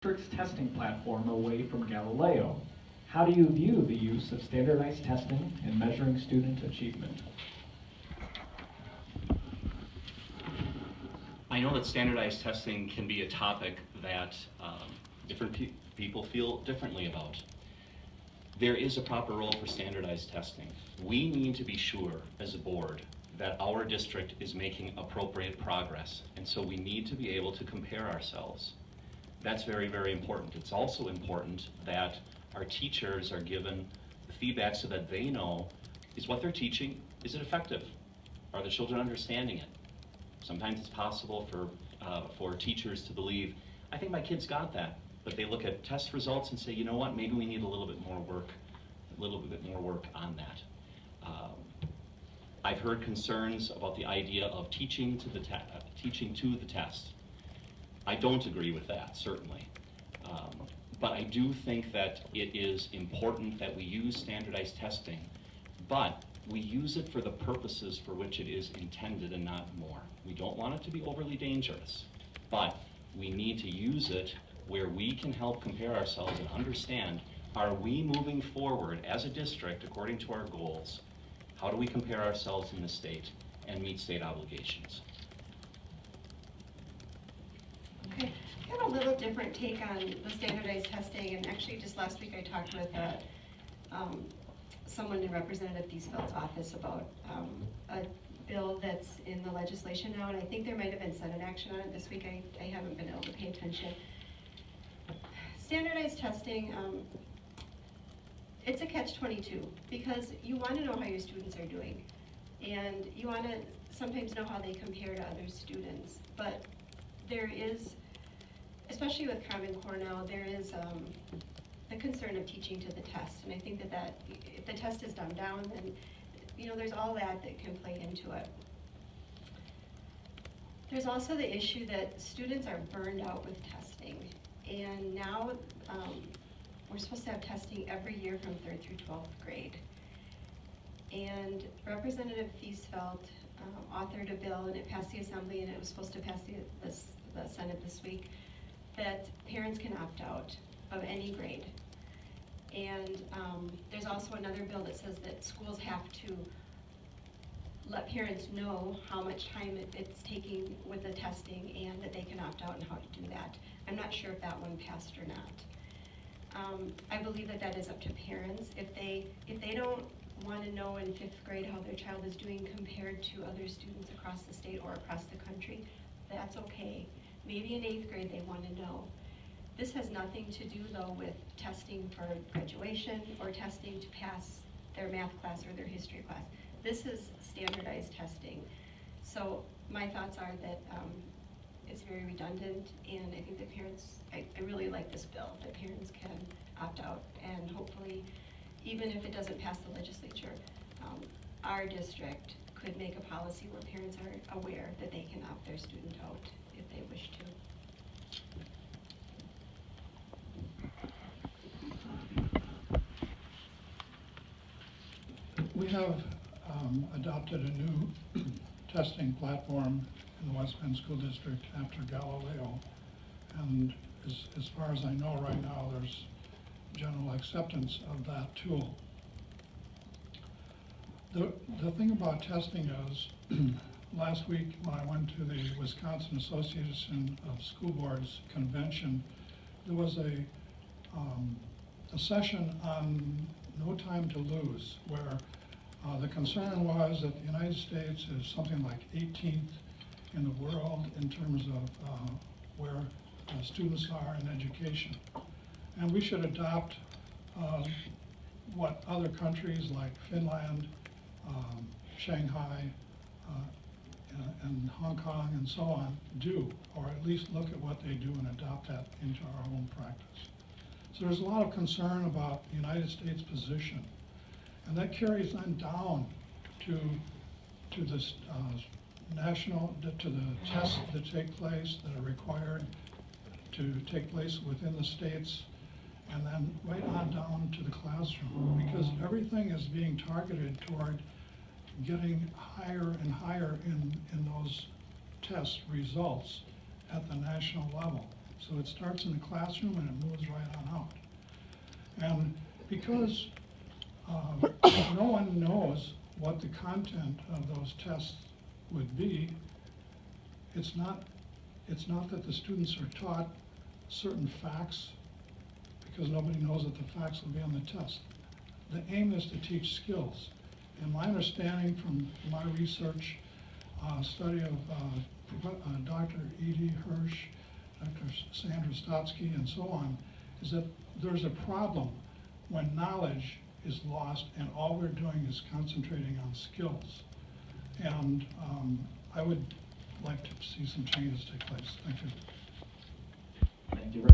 district's testing platform away from Galileo. How do you view the use of standardized testing in measuring student achievement? I know that standardized testing can be a topic that different people feel differently about. There is a proper role for standardized testing. We need to be sure as a board that our district is making appropriate progress, and so we need to be able to compare ourselves. That's very, very important. It's also important that our teachers are given the feedback so that they know, is what they're teaching, is it effective? Are the children understanding it? Sometimes it's possible for teachers to believe, I think my kids got that, but they look at test results and say, you know what, maybe we need a little bit more work on that. I've heard concerns about the idea of teaching to the test. I don't agree with that, certainly. But I do think that it is important that we use standardized testing, but we use it for the purposes for which it is intended and not more. We don't want it to be overly dangerous, but we need to use it where we can help compare ourselves and understand, are we moving forward as a district according to our goals? How do we compare ourselves in the state and meet state obligations? Okay, I have a little different take on the standardized testing, and actually just last week I talked with someone in Representative Thiesfeld's office about a bill that's in the legislation now, and I think there might have been Senate action on it this week. I haven't been able to pay attention. Standardized testing, it's a catch-22 because you want to know how your students are doing, and you want to sometimes know how they compare to other students, but there is, especially with Common Core now, there is the concern of teaching to the test, and I think that if the test is dumbed down, then there's all that can play into it. There's also the issue that students are burned out with testing, and now we're supposed to have testing every year from 3rd through 12th grade. And Representative Thiesfeld authored a bill, and it passed the Assembly, and it was supposed to pass the Senate this week, that parents can opt out of any grade. And there's also another bill that says that schools have to let parents know how much time it's taking with the testing and that they can opt out and how to do that. I'm not sure if that one passed or not. I believe that is up to parents. If they don't want to know in 5th grade how their child is doing compared to other students across the state or across the country, that's okay. Maybe in 8th grade they want to know. This has nothing to do, though, with testing for graduation or testing to pass their math class or their history class. This is standardized testing. So my thoughts are that it's very redundant, and I think that parents, I really like this bill, that parents can opt out, and hopefully, even if it doesn't pass the legislature, our district could make a policy where parents are aware that they can opt their student out if they wish to. We have adopted a new testing platform in the West Bend School District after Galileo, and as far as I know right now, there's general acceptance of that tool. The thing about testing is, last week when I went to the Wisconsin Association of School Boards convention, there was a session on no time to lose, where the concern was that the United States is something like 18th in the world in terms of where students are in education. And we should adopt what other countries like Finland, Shanghai, and Hong Kong and so on do, or at least look at what they do and adopt that into our own practice. So there's a lot of concern about the United States position, and that carries then down to this to the tests that take place, that are required to take place within the states, and then right on down to the classroom, because everything is being targeted toward getting higher and higher in those test results at the national level. So it starts in the classroom and it moves right on out. And because no one knows what the content of those tests would be, it's not that the students are taught certain facts, because nobody knows that the facts will be on the test. The aim is to teach skills. And my understanding from my research, study of Dr. Edie Hirsch, Dr. Sandra Stotsky, and so on, is that there's a problem when knowledge is lost and all we're doing is concentrating on skills. And I would like to see some changes take place. Thank you. Thank you very